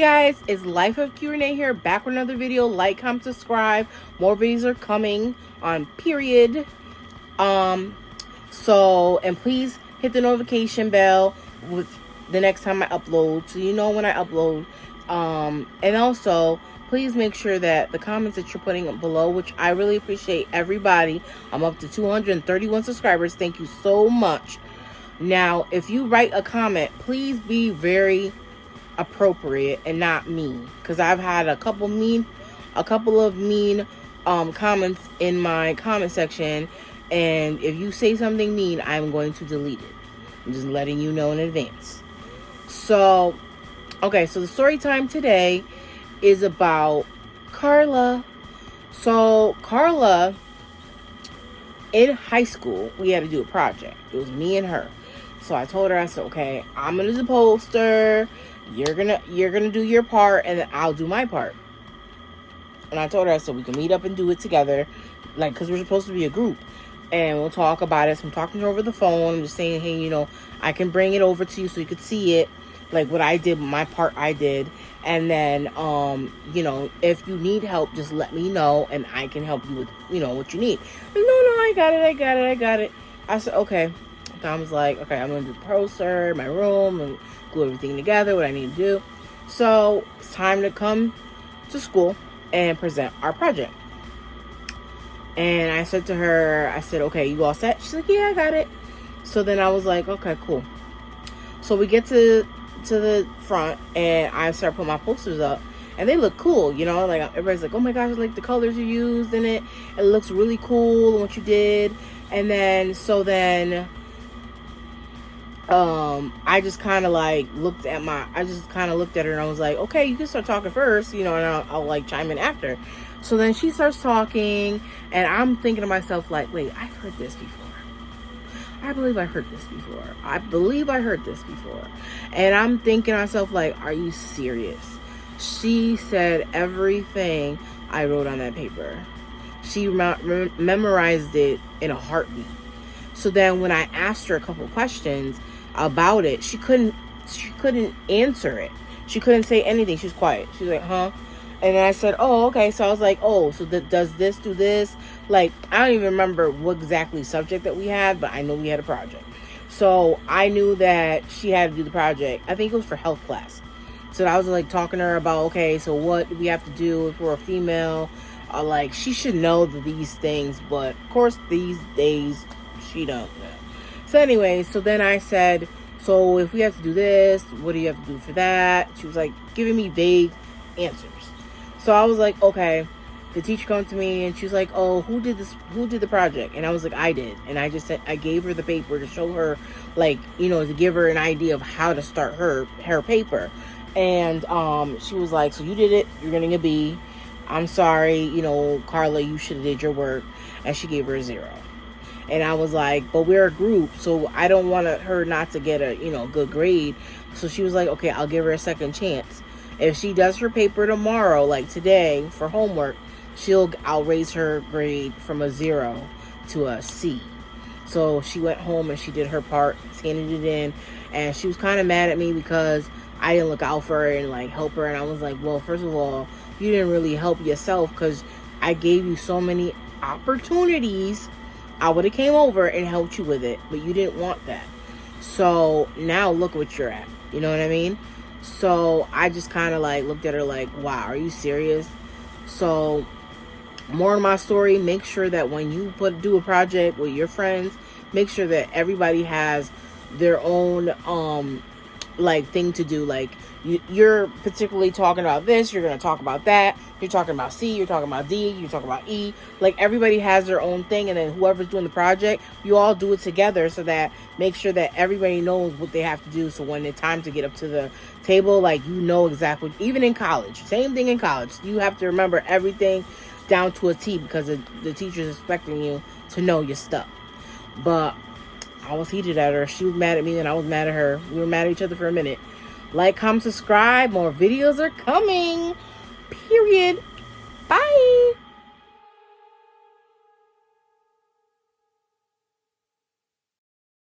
Hey guys, it's Life of Q&A here, back with another video. Like, comment, subscribe. More videos are coming on period. And please hit the notification bell with the next time I upload, so you know when I upload. And also, please make sure that the comments that you're putting below, which I really appreciate everybody. I'm up to 231 subscribers. Thank you so much. Now, if you write a comment, please be very appropriate and not mean, because I've had a couple of mean comments in my comment section, and if you say something mean, I'm going to delete it. I'm just letting you know in advance. So the story time today is about Karla. So Karla, in high school, we had to do a project. It was me and her. So I told her, I said, okay, I'm gonna do the poster, you're gonna do your part, and then I'll do my part. And I told her, I said, we can meet up and do it together, like, because we're supposed to be a group, and we'll talk about it. So I'm talking to her over the phone. I'm just saying, hey, I can bring it over to you so you could see it, like what I did, my part I did. And then, if you need help, just let me know, and I can help you with, what you need. Like, no, I got it. I said, okay. Tom was like, okay, I'm going to do the poster, my room, and glue everything together, what I need to do. So it's time to come to school and present our project. And I said to her, I said, okay, you all set? She's like, yeah, I got it. So then I was like, okay, cool. So we get to the front, and I start putting my posters up, and they look cool, like everybody's like, oh my gosh, like the colors you used in it, it looks really cool, what you did. And then I just kind of looked at her, and I was like, okay, you can start talking first, and I'll like chime in after. So then she starts talking, and I'm thinking to myself, like, wait, I've heard this before. I believe I heard this before. And I'm thinking to myself, like, are you serious? She said everything I wrote on that paper. She memorized it in a heartbeat. So then when I asked her a couple questions about it, she couldn't answer it. She couldn't say anything. She was quiet. She was like, huh? And then I said, oh, okay. So I was like, oh, so does this do this? Like, I don't even remember what exactly subject that we had, but I know we had a project. So I knew that she had to do the project. I think it was for health class. So I was like talking to her about, okay, so what do we have to do if we're a female? Like, she should know these things, but of course these days she don't know. So anyway, so then I said, so if we have to do this, what do you have to do for that? She was like giving me vague answers. So I was like, okay. The teacher comes to me, and she was like, oh, who did the project? And I was like, I did. And I just said, I gave her the paper to show her, like, to give her an idea of how to start her paper. And she was like, so you did it, you're getting a B. I'm sorry, Karla, you should have did your work. And she gave her a 0. And I was like, but we're a group, so I don't want her not to get a, good grade. So she was like, okay, I'll give her a second chance. If she does her paper tomorrow, like today, for homework, I'll raise her grade from a 0 to a C. So she went home and she did her part, scanned it in, and she was kind of mad at me because I didn't look out for her and like help her. And I was like, well, first of all, you didn't really help yourself, because I gave you so many opportunities. I would have came over and helped you with it, but you didn't want that. So now look what you're at. You know what I mean? So I just kind of like looked at her like, wow, are you serious? So more of my story, make sure that when you do a project with your friends, make sure that everybody has their own thing to do. Like, you're particularly talking about this, you're going to talk about that, you're talking about C, you're talking about D, you're talking about E. Like, everybody has their own thing, and then whoever's doing the project, you all do it together, so that make sure that everybody knows what they have to do. So when it's time to get up to the table, like, exactly. Even in college, same thing in college, you have to remember everything down to a T, because the teacher's expecting you to know your stuff. But I was heated at her. She was mad at me, and I was mad at her. We were mad at each other for a minute. Like, comment, subscribe. More videos are coming. Period. Bye.